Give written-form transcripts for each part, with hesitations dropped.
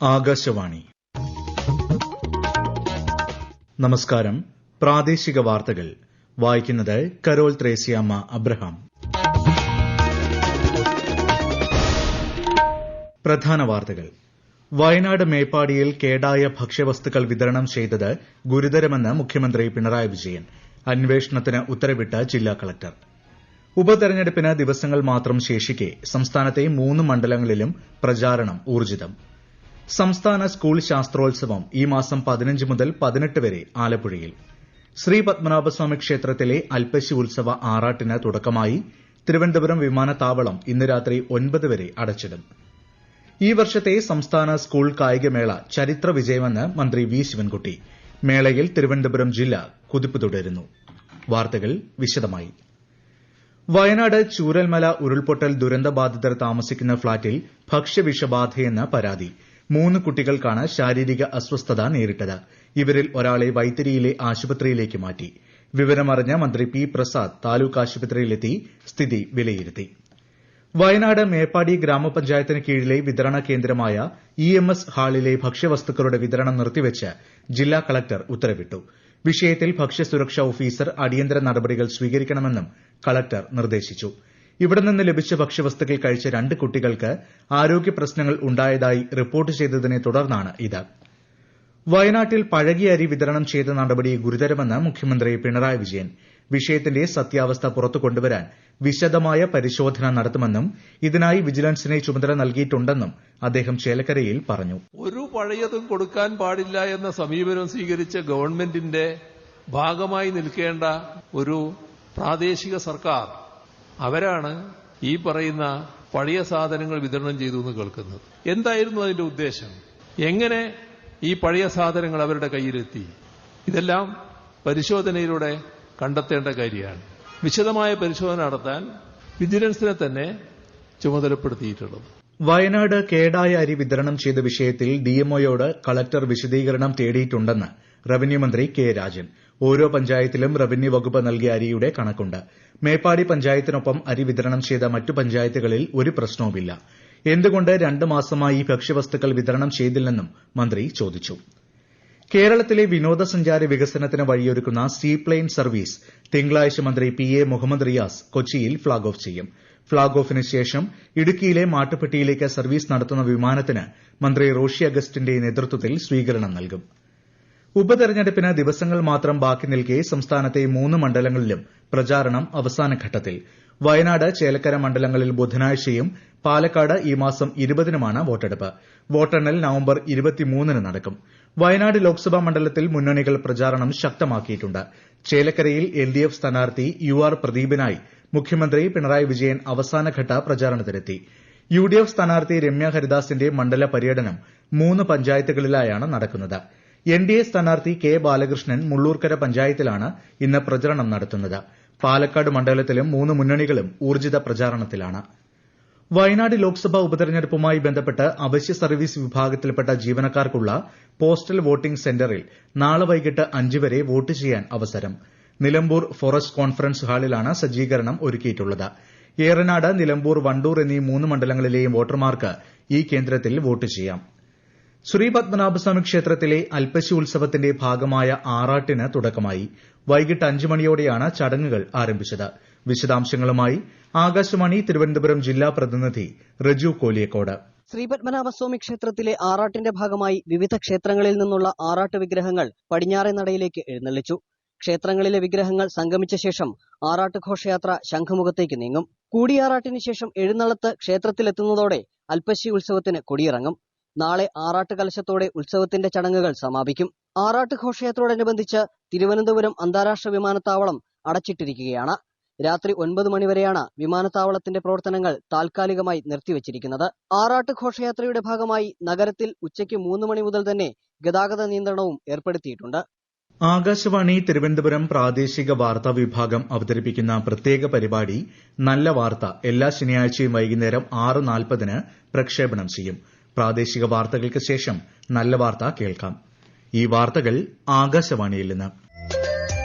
ആകാശവാണി. നമസ്കാരം. പ്രാദേശിക വാർത്തകൾ വായിക്കുന്നത് കരോൾ ത്രേസ്യാമ്മ അബ്രഹാം. പ്രധാന വാർത്തകൾ. വയനാട് മേപ്പാടിയിൽ കേടായ ഭക്ഷ്യവസ്തുക്കൾ വിതരണം ചെയ്തത് ഗുരുതരമെന്ന് മുഖ്യമന്ത്രി പിണറായി വിജയൻ. അന്വേഷണത്തിന് ഉത്തരവിട്ട് ജില്ലാ കളക്ടർ. ഉപതെരഞ്ഞെടുപ്പിന് ദിവസങ്ങൾ മാത്രം ശേഷിക്കെ സംസ്ഥാനത്തെ 3 മണ്ഡലങ്ങളിലും പ്രചാരണം ഊർജ്ജിതം. സംസ്ഥാന സ്കൂൾ ശാസ്ത്രോത്സവം ഈ മാസം 15 മുതൽ 18 വരെ ആലപ്പുഴയിൽ. ശ്രീ പത്മനാഭസ്വാമി ക്ഷേത്രത്തിലെ അൽപ്പശി ഉത്സവ ആറാട്ടിന് തുടക്കമായി. തിരുവനന്തപുരം വിമാനത്താവളം ഇന്ന് രാത്രി 9 വരെ അടച്ചിടും. ഈ വർഷത്തെ സംസ്ഥാന സ്കൂൾ കായികമേള ചരിത്ര വിജയമെന്ന് മന്ത്രി വി ശിവൻകുട്ടി. മേളയിൽ തിരുവനന്തപുരം ജില്ല കുതിപ്പ് തുടരുന്നു. വാർത്തകൾ വിശദമായി. വയനാട് ചൂരൽമല ഉരുൾപൊട്ടൽ ദുരന്തബാധിതർ താമസിക്കുന്ന ഫ്ളാറ്റിൽ ഭക്ഷ്യവിഷബാധയെന്ന് പരാതി. 3 കുട്ടികൾക്കാണ് ശാരീരിക അസ്വസ്ഥത നേരിട്ടത്. ഇവരിൽ ഒരാളെ വൈത്തിരിയിലെ ആശുപത്രിയിലേക്ക് മാറ്റി. വിവരമറിഞ്ഞ മന്ത്രി പി പ്രസാദ് താലൂക്ക് ആശുപത്രിയിലെത്തി സ്ഥിതി വിലയിരുത്തി. വയനാട് മേപ്പാടി ഗ്രാമപഞ്ചായത്തിന് കീഴിലെ വിതരണ കേന്ദ്രമായ EMS ഹാളിലെ ഭക്ഷ്യവസ്തുക്കളുടെ വിതരണം നിർത്തിവെച്ച് ജില്ലാ കളക്ടർ ഉത്തരവിട്ടു. വിഷയത്തിൽ ഭക്ഷ്യസുരക്ഷാ ഓഫീസർ അടിയന്തര നടപടികൾ സ്വീകരിക്കണമെന്നും കളക്ടർ നിർദ്ദേശിച്ചു. ഇവിടെ നിന്ന് ലഭിച്ച ഭക്ഷ്യവസ്തുക്കൾ കഴിച്ച 2 കുട്ടികൾക്ക് ആരോഗ്യ പ്രശ്നങ്ങൾ ഉണ്ടായതായി റിപ്പോർട്ട് ചെയ്തതിനെ തുടർന്നാണ് ഇത്. വയനാട്ടിൽ പഴകിയ അരി വിതരണം ചെയ്ത നടപടി ഗുരുതരമെന്ന് മുഖ്യമന്ത്രി പിണറായി വിജയൻ. വിഷയത്തിന്റെ സത്യാവസ്ഥ പുറത്തു കൊണ്ടുവരാൻ വിശദമായ പരിശോധന നടത്തുമെന്നും ഇതിനായി വിജിലൻസിനെ ചുമതല നൽകിയിട്ടുണ്ടെന്നും അദ്ദേഹം ചേലക്കരയിൽ പറഞ്ഞു. ഒരു പഴയതും കൊടുക്കാൻ പാടില്ല എന്ന സമീപനം സ്വീകരിച്ച ഗവൺമെന്റിന്റെ ഭാഗമായി നിൽക്കേണ്ട ഒരു പ്രാദേശിക സർക്കാർ, അവരാണ് ഈ പറയുന്ന പഴയ സാധനങ്ങൾ വിതരണം ചെയ്തു എന്ന് കേൾക്കുന്നത്. എന്തായിരുന്നു അതിന്റെ ഉദ്ദേശം? എങ്ങനെ ഈ പഴയ സാധനങ്ങൾ അവരുടെ കയ്യിലെത്തി? ഇതെല്ലാം പരിശോധനയിലൂടെ കണ്ടെത്തേണ്ട കാര്യമാണ്. വിശദമായ പരിശോധന നടത്താൻ വിജിലൻസിനെ തന്നെ ചുമതലപ്പെടുത്തിയിട്ടുള്ളത്. വയനാട് കേടായ അരി വിതരണം ചെയ്ത വിഷയത്തിൽ DMOയോട് കളക്ടർ വിശദീകരണം തേടിയിട്ടുണ്ടെന്ന് റവന്യൂ മന്ത്രി കെ രാജൻ. ഓരോ പഞ്ചായത്തിലും റവന്യൂ വകുപ്പ് നൽകിയ അരിയുടെ കണക്കുണ്ട്. മേപ്പാടി പഞ്ചായത്തിനൊപ്പം അരി വിതരണം ചെയ്ത മറ്റു പഞ്ചായത്തുകളിൽ ഒരു പ്രശ്നവുമില്ല. എന്തുകൊണ്ട് 2 മാസമായി ഭക്ഷ്യവസ്തുക്കൾ വിതരണം ചെയ്തില്ലെന്നും മന്ത്രി ചോദിച്ചു. കേരളത്തിലെ വിനോദസഞ്ചാര വികസനത്തിന് വഴിയൊരുക്കുന്ന സീപ്ലെയിൻ സർവീസ് തിങ്കളാഴ്ച മന്ത്രി PA മുഹമ്മദ് റിയാസ് കൊച്ചിയിൽ ഫ്ളാഗ് ഓഫ് ചെയ്യും. ഫ്ളാഗ് ഓഫിന് ശേഷം ഇടുക്കിയിലെ മാട്ടുപ്പെട്ടിയിലേക്ക് സർവീസ് നടത്തുന്ന വിമാനത്തിന് മന്ത്രി റോഷി അഗസ്റ്റിന്റെ നേതൃത്വത്തിൽ സ്വീകരണം നൽകും. ഉപതെരഞ്ഞെടുപ്പിന് ദിവസങ്ങൾ മാത്രം ബാക്കി നിൽക്കെ സംസ്ഥാനത്തെ 3 മണ്ഡലങ്ങളിലും പ്രചാരണം അവസാന ഘട്ടത്തിൽ. വയനാട്, ചേലക്കര മണ്ഡലങ്ങളിൽ ബുധനാഴ്ചയും പാലക്കാട് ഈ മാസം 20-നുമാണ് വോട്ടെടുപ്പ്. വോട്ടെണ്ണൽ നവംബർ 23-ന് നടക്കും. വയനാട് ലോക്സഭാ മണ്ഡലത്തിൽ മുന്നണികൾ പ്രചാരണം ശക്തമാക്കിയിട്ടുണ്ട്. ചേലക്കരയിൽ LDF സ്ഥാനാർത്ഥി UR പ്രദീപിനായി മുഖ്യമന്ത്രി പിണറായി വിജയൻ അവസാനഘട്ട പ്രചാരണത്തിനെത്തി. UDF സ്ഥാനാർത്ഥി രമ്യ ഹരിദാസിന്റെ മണ്ഡല പര്യടനം 3 പഞ്ചായത്തുകളിലായാണ് നടക്കുന്നത്. NDA സ്ഥാനാർത്ഥി K ബാലകൃഷ്ണൻ മുള്ളൂർക്കര പഞ്ചായത്തിലാണ് ഇന്ന് പ്രചരണം നടത്തുന്നത്. പാലക്കാട് മണ്ഡലത്തിലും 3 മുന്നണികളും ഊർജ്ജിത പ്രചാരണത്തിലാണ്. വയനാട് ലോക്സഭാ ഉപതെരഞ്ഞെടുപ്പുമായി ബന്ധപ്പെട്ട് അവശ്യ സർവീസ് വിഭാഗത്തിൽപ്പെട്ട ജീവനക്കാർക്കുള്ള പോസ്റ്റൽ വോട്ടിംഗ് സെന്ററിൽ നാളെ വൈകിട്ട് 5 വരെ വോട്ട് ചെയ്യാൻ അവസരം. നിലമ്പൂർ ഫോറസ്റ്റ് കോൺഫറൻസ് ഹാളിലാണ് സജ്ജീകരണം ഒരുക്കിയിട്ടുള്ളത്. ഏറനാട്, നിലമ്പൂർ, വണ്ടൂർ എന്നീ 3 മണ്ഡലങ്ങളിലെയും വോട്ടർമാർക്ക് ഈ കേന്ദ്രത്തിൽ വോട്ട് ചെയ്യാം. ശ്രീ പത്മനാഭസ്വാമി ക്ഷേത്രത്തിലെ അൽപ്പശി ഉത്സവത്തിന്റെ ഭാഗമായ ആറാട്ടിന് തുടക്കമായി. വൈകിട്ട് 5 മണിയോടെയാണ് ചടങ്ങുകൾ ആരംഭിച്ചത്. വിശദാംശങ്ങളുമായി ആകാശവാണി തിരുവനന്തപുരം ജില്ലാ പ്രതിനിധി റജു കോലിയക്കോട്. ശ്രീ പത്മനാഭസ്വാമി ക്ഷേത്രത്തിലെ ആറാട്ടിന്റെ ഭാഗമായി വിവിധ ക്ഷേത്രങ്ങളിൽ നിന്നുള്ള ആറാട്ട് വിഗ്രഹങ്ങൾ പടിഞ്ഞാറേ നടയിലേക്ക് എഴുന്നള്ളിച്ചു. ക്ഷേത്രങ്ങളിലെ വിഗ്രഹങ്ങൾ സംഗമിച്ച ശേഷം ആറാട്ട് ഘോഷയാത്ര ശംഖുമുഖത്തേക്ക് നീങ്ങും. കൂടിയാറാട്ടിന് ശേഷം എഴുന്നള്ളത്ത് ക്ഷേത്രത്തിലെത്തുന്നതോടെ അൽപ്പശി ഉത്സവത്തിന് കൊടിയിറങ്ങും. നാളെ ആറാട്ട് കലശത്തോടെ ഉത്സവത്തിന്റെ ചടങ്ങുകൾ സമാപിക്കും. ആറാട്ട് ഘോഷയാത്രയോടനുബന്ധിച്ച് തിരുവനന്തപുരം അന്താരാഷ്ട്ര വിമാനത്താവളം അടച്ചിട്ടിരിക്കുകയാണ്. രാത്രി 9 മണിവരെയാണ് വിമാനത്താവളത്തിന്റെ പ്രവർത്തനങ്ങൾ താൽക്കാലികമായി നിർത്തിവച്ചിരിക്കുന്നത്. ആറാട്ട് ഘോഷയാത്രയുടെ ഭാഗമായി നഗരത്തിൽ ഉച്ചയ്ക്ക് 3 മണി മുതൽ തന്നെ ഗതാഗത നിയന്ത്രണവും ഏർപ്പെടുത്തിയിട്ടുണ്ട്. ആകാശവാണി തിരുവനന്തപുരം പ്രാദേശിക വാർത്താ വിഭാഗം അവതരിപ്പിക്കുന്ന പ്രത്യേക പരിപാടി നല്ല വാർത്ത എല്ലാ ശനിയാഴ്ചയും വൈകുന്നേരം 6:40-ന് പ്രക്ഷേപണം ചെയ്യും. പ്രാദേശിക വാർത്തകൾക്ക് ശേഷം നല്ല വാർത്ത കേൾക്കാം. ഈ വാർത്തകൾ ആകാശവാണിയിൽ നിന്ന്.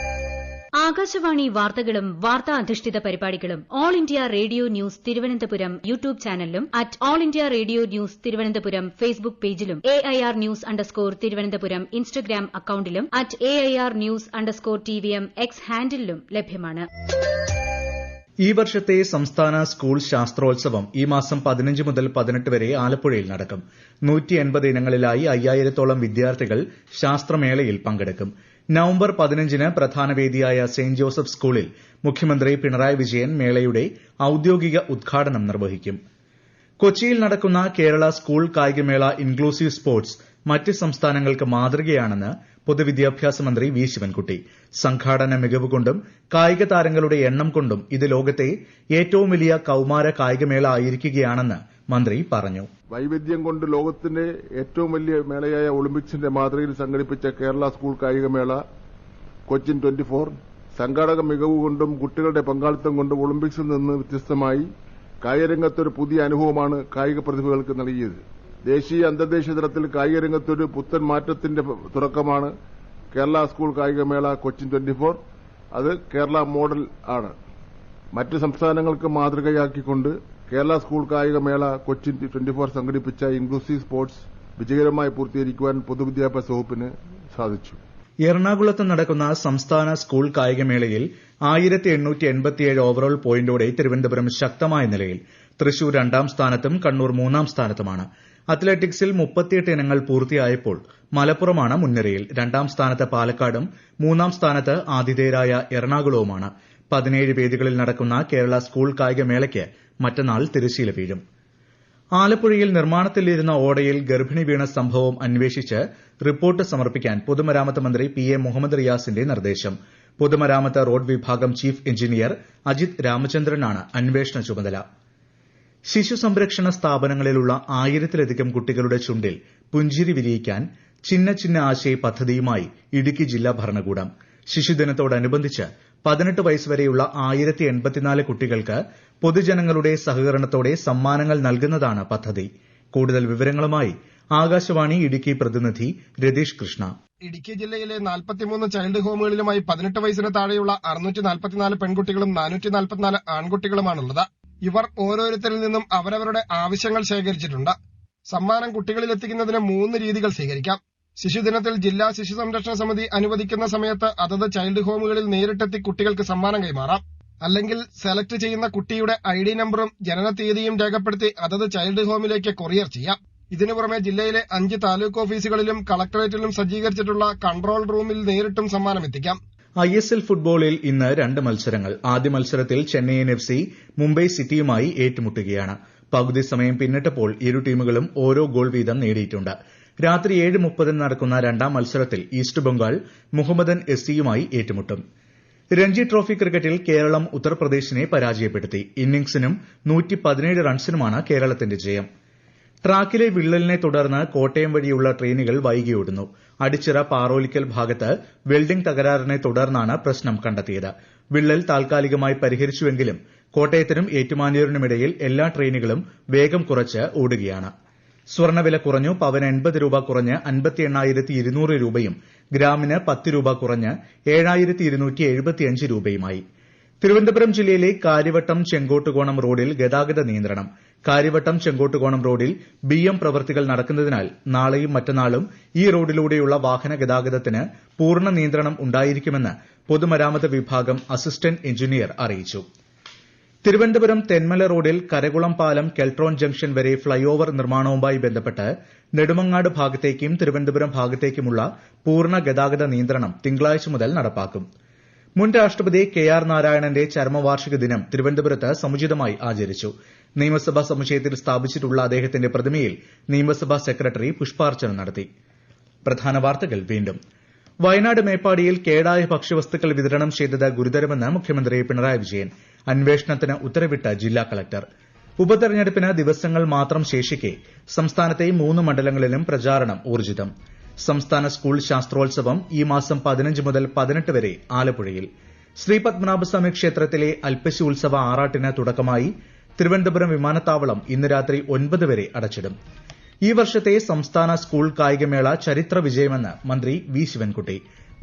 ആകാശവാണി വാർത്തകളും വാർത്താ അധിഷ്ഠിത പരിപാടികളും all India radio news Thiruvananthapuram YouTube ചാനലിലും at all India radio news Thiruvananthapuram Facebook പേജിലും AIR ന്യൂസ് _ ഇൻസ്റ്റഗ്രാം അക്കൌണ്ടിലും at AIR news _TVM X ഹാൻഡിലും ലഭ്യമാണ്. ഈ വർഷത്തെ സംസ്ഥാന സ്കൂൾ ശാസ്ത്രോത്സവം ഈ മാസം 15 മുതൽ 18 വരെ ആലപ്പുഴയിൽ നടക്കും. 180 ഇനങ്ങളിലായി 5000-ഓളം വിദ്യാർത്ഥികൾ ശാസ്ത്രമേളയിൽ പങ്കെടുക്കും. നവംബർ 15-ന് പ്രധാന വേദിയായ സെന്റ് ജോസഫ് സ്കൂളിൽ മുഖ്യമന്ത്രി പിണറായി വിജയൻ മേളയുടെ ഔദ്യോഗിക ഉദ്ഘാടനം നിർവഹിക്കും. കൊച്ചിയിൽ നടക്കുന്ന കേരള സ്കൂൾ കായികമേള ഇൻക്ലൂസീവ് സ്പോർട്സ് മറ്റ് സംസ്ഥാനങ്ങൾക്ക് മാതൃകയാണെന്ന് പൊതുവിദ്യാഭ്യാസ മന്ത്രി വി ശിവൻകുട്ടി. സംഘാടന മികവ് കൊണ്ടും കായിക താരങ്ങളുടെ എണ്ണം കൊണ്ടും ഇത് ലോകത്തെ ഏറ്റവും വലിയ കൌമാര കായികമേള ആയിരിക്കുകയാണെന്ന് മന്ത്രി പറഞ്ഞു. വൈവിധ്യം കൊണ്ട് ലോകത്തിന്റെ ഏറ്റവും വലിയ മേളയായ ഒളിമ്പിക്സിന്റെ മാതൃകയിൽ സംഘടിപ്പിച്ച കേരള സ്കൂൾ കായികമേള കൊച്ചിൻ 24 സംഘാടക മികവ് കൊണ്ടും കുട്ടികളുടെ പങ്കാളിത്തം കൊണ്ടും ഒളിമ്പിക്സിൽ നിന്ന് വ്യത്യസ്തമായി കായികരംഗത്തൊരു പുതിയ അനുഭവമാണ് കായിക പ്രതിഭകൾക്ക് നൽകിയത്. ദേശീയ അന്തർദേശീയ തലത്തിൽ കായികരംഗത്തൊരു പുത്തൻ മാറ്റത്തിന്റെ തുടക്കമാണ് കേരള സ്കൂൾ കായികമേള കൊച്ചിൻ 24. അത് കേരള മോഡൽ ആണ്. മറ്റ് സംസ്ഥാനങ്ങൾക്ക് മാതൃകയാക്കിക്കൊണ്ട് കേരള സ്കൂൾ കായികമേള കൊച്ചിൻ 24 സംഘടിപ്പിച്ച ഇൻക്ലൂസീവ് സ്പോർട്സ് വിജയകരമായി പൂർത്തീകരിക്കുവാൻ പൊതുവിദ്യാഭ്യാസ വകുപ്പിന് സാധിച്ചു. എറണാകുളത്ത് നടക്കുന്ന സംസ്ഥാന സ്കൂൾ കായികമേളയിൽ 1887 ഓവറോൾ പോയിന്റോടെ തിരുവനന്തപുരം ശക്തമായ നിലയിൽ. തൃശൂർ 2ാം സ്ഥാനത്തും കണ്ണൂർ 3ാം സ്ഥാനത്തുമാണ്. അത്ലറ്റിക്സിൽ 38 ഇനങ്ങൾ പൂർത്തിയായപ്പോൾ മലപ്പുറമാണ് മുൻനിരയിൽ. 2ാം സ്ഥാനത്ത് പാലക്കാടും 3ാം സ്ഥാനത്ത് ആതിഥേയരായ എറണാകുളവുമാണ്. 17 വേദികളിൽ നടക്കുന്ന കേരള സ്കൂൾ കായികമേളയ്ക്ക് മറ്റന്നാൾ തിരശ്ശീല വീഴും. ആലപ്പുഴയിൽ നിർമ്മാണത്തിലിരുന്ന ഓടയിൽ ഗർഭിണി വീണ സംഭവം അന്വേഷിച്ച് റിപ്പോർട്ട് സമർപ്പിക്കാൻ പൊതുമരാമത്ത് മന്ത്രി PA മുഹമ്മദ് റിയാസിന്റെ നിർദ്ദേശം. പൊതുമരാമത്ത് റോഡ് വിഭാഗം ചീഫ് എഞ്ചിനീയർ അജിത് രാമചന്ദ്രനാണ് അന്വേഷണ ചുമതല. ശിശു സംരക്ഷണ സ്ഥാപനങ്ങളിലുള്ള 1000-ലധികം കുട്ടികളുടെ ചുണ്ടിൽ പുഞ്ചിരി വിരിയിക്കാൻ ചിന്ന ചിന്ന ആശയ പദ്ധതിയുമായി ഇടുക്കി ജില്ലാ ഭരണകൂടം. ശിശുദിനത്തോടനുബന്ധിച്ച് 18 വയസ്സ് വരെയുള്ള 1084 കുട്ടികൾക്ക് പൊതുജനങ്ങളുടെ സഹകരണത്തോടെ സമ്മാനങ്ങൾ നൽകുന്നതാണ് പദ്ധതി. കൂടുതൽ വിവരങ്ങളുമായി ആകാശവാണി ഇടുക്കി പ്രതിനിധി രതീഷ് കൃഷ്ണ. ഇടുക്കി ജില്ലയിലെ 43 ചൈൽഡ് ഹോമുകളിലുമായി 18 വയസ്സിന് താഴെയുള്ള 644 പെൺകുട്ടികളും 444 ആൺകുട്ടികളുമാണുള്ളത്. ഇവർ ഓരോരുത്തരിൽ നിന്നും അവരവരുടെ ആവശ്യങ്ങൾ ശേഖരിച്ചിട്ടുണ്ട്. സമ്മാനം കുട്ടികളിലെത്തിക്കുന്നതിന് 3 രീതികൾ സ്വീകരിക്കാം. ശിശുദിനത്തിൽ ജില്ലാ ശിശു സംരക്ഷണ സമിതി അനുവദിക്കുന്ന സമയത്ത് അതത് ചൈൽഡ് ഹോമുകളിൽ നേരിട്ടെത്തി കുട്ടികൾക്ക് സമ്മാനം കൈമാറാം. അല്ലെങ്കിൽ സെലക്ട് ചെയ്യുന്ന കുട്ടിയുടെ ID നമ്പറും ജനനതീയതിയും രേഖപ്പെടുത്തി അതത് ചൈൽഡ് ഹോമിലേക്ക് കൊറിയർ ചെയ്യാം. ഇതിനു പുറമെ ജില്ലയിലെ 5 താലൂക്ക് ഓഫീസുകളിലും കളക്ടറേറ്റിലും സജ്ജീകരിച്ചിട്ടുള്ള കൺട്രോൾ റൂമിൽ നേരിട്ടും സമ്മാനം എത്തിക്കാം. ISL ഫുട്ബോളിൽ ഇന്ന് 2 മത്സരങ്ങൾ. ആദ്യ മത്സരത്തിൽ ചെന്നൈയിൻ FC മുംബൈ സിറ്റിയുമായി ഏറ്റുമുട്ടുകയാണ്. പകുതി സമയം പിന്നിട്ടപ്പോൾ ഇരു ടീമുകളും ഓരോ ഗോൾ വീതം നേടിയിട്ടുണ്ട്. രാത്രി 7:30 നടക്കുന്ന 2ാം മത്സരത്തിൽ ഈസ്റ്റ് ബംഗാൾ മുഹമ്മദൻ SCയുമായി ഏറ്റുമുട്ടും. രഞ്ജി ട്രോഫി ക്രിക്കറ്റിൽ കേരളം ഉത്തർപ്രദേശിനെ പരാജയപ്പെടുത്തി. ഇന്നിംഗ്സിനും 117 റൺസിനുമാണ് കേരളത്തിന്റെ ജയം. ട്രാക്കിലെ വിള്ളലിനെ തുടർന്ന് കോട്ടയം വഴിയുള്ള ട്രെയിനുകൾ വൈകിയോടുന്നു. അടിച്ചിറ പാറോലിക്കൽ ഭാഗത്ത് വെൽഡിംഗ് തകരാറിനെ തുടർന്നാണ് പ്രശ്നം കണ്ടെത്തിയത്. വിള്ളൽ താൽക്കാലികമായി പരിഹരിച്ചുവെങ്കിലും കോട്ടയത്തിനും ഏറ്റുമാനൂരിനുമിടയിൽ എല്ലാ ട്രെയിനുകളും വേഗം കുറച്ച് ഓടുകയാണ്. സ്വർണ്ണവില കുറഞ്ഞു. പവന് 80 രൂപ കുറഞ്ഞ് 58,200 രൂപയും ഗ്രാമിന് 10 രൂപ കുറഞ്ഞ് 7,275 രൂപയുമായി. തിരുവനന്തപുരം ജില്ലയിലെ കാര്യവട്ടം ചെങ്കോട്ടുകോണം റോഡിൽ ഗതാഗത നിയന്ത്രണം. കാര്യവട്ടം ചെങ്കോട്ടുകോണം റോഡിൽ BM പ്രവൃത്തികൾ നടക്കുന്നതിനാൽ നാളെയും മറ്റന്നാളും ഈ റോഡിലൂടെയുള്ള വാഹന ഗതാഗതത്തിന് പൂർണ്ണ നിയന്ത്രണം ഉണ്ടായിരിക്കുമെന്ന് പൊതുമരാമത്ത് വിഭാഗം അസിസ്റ്റന്റ് എഞ്ചിനീയർ അറിയിച്ചു. തിരുവനന്തപുരം തെന്മല റോഡിൽ കരകുളം പാലം കെൽട്രോൺ ജംഗ്ഷൻ വരെ ഫ്ളൈ ഓവർ നിർമ്മാണവുമായി ബന്ധപ്പെട്ട് നെടുമങ്ങാട് ഭാഗത്തേക്കും തിരുവനന്തപുരം ഭാഗത്തേക്കുമുള്ള പൂർണ്ണ ഗതാഗത നിയന്ത്രണം തിങ്കളാഴ്ച മുതൽ നടപ്പാക്കും. മുൻ രാഷ്ട്രപതി KR നാരായണന്റെ ചരമവാർഷിക ദിനം തിരുവനന്തപുരത്ത് സമുചിതമായി ആചരിച്ചു. നിയമസഭാ സമുച്ചയത്തിൽ സ്ഥാപിച്ചിട്ടുള്ള അദ്ദേഹത്തിന്റെ പ്രതിമയിൽ നിയമസഭാ സെക്രട്ടറി പുഷ്പാർച്ചന നടത്തി. പ്രധാന വാർത്തകൾ വീണ്ടും. വയനാട് മേപ്പാടിയിൽ കേടായ ഭക്ഷ്യവസ്തുക്കൾ വിതരണം ചെയ്തത് ഗുരുതരമെന്ന് മുഖ്യമന്ത്രി പിണറായി വിജയൻ. അന്വേഷണത്തിന് ഉത്തരവിട്ട് ജില്ലാ കളക്ടർ. ഉപതെരഞ്ഞെടുപ്പിന് ദിവസങ്ങൾ മാത്രം ശേഷിക്കെ സംസ്ഥാനത്തെ 3 മണ്ഡലങ്ങളിലും പ്രചാരണം ഊർജിതം. സംസ്ഥാന സ്കൂൾ ശാസ്ത്രോത്സവം ഈ മാസം 15 മുതൽ 18 വരെ ആലപ്പുഴയിൽ. ശ്രീ പത്മനാഭസ്വാമി ക്ഷേത്രത്തിലെ അൽപ്പശി ഉത്സവ ആറാട്ടിന് തുടക്കമായി. തിരുവനന്തപുരം വിമാനത്താവളം ഇന്ന് രാത്രി 9 വരെ അടച്ചിടും. ഈ വർഷത്തെ സംസ്ഥാന സ്കൂൾ കായികമേള ചരിത്ര വിജയമെന്ന് മന്ത്രി വി ശിവൻകുട്ടി.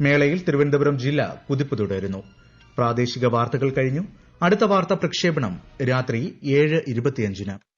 മേളയിൽ തിരുവനന്തപുരം ജില്ല കുതിപ്പ് തുടരുന്നു. പ്രാദേശിക വാർത്തകൾ കഴിഞ്ഞു. അടുത്ത വാർത്താ പ്രക്ഷേപണം രാത്രി 7:25.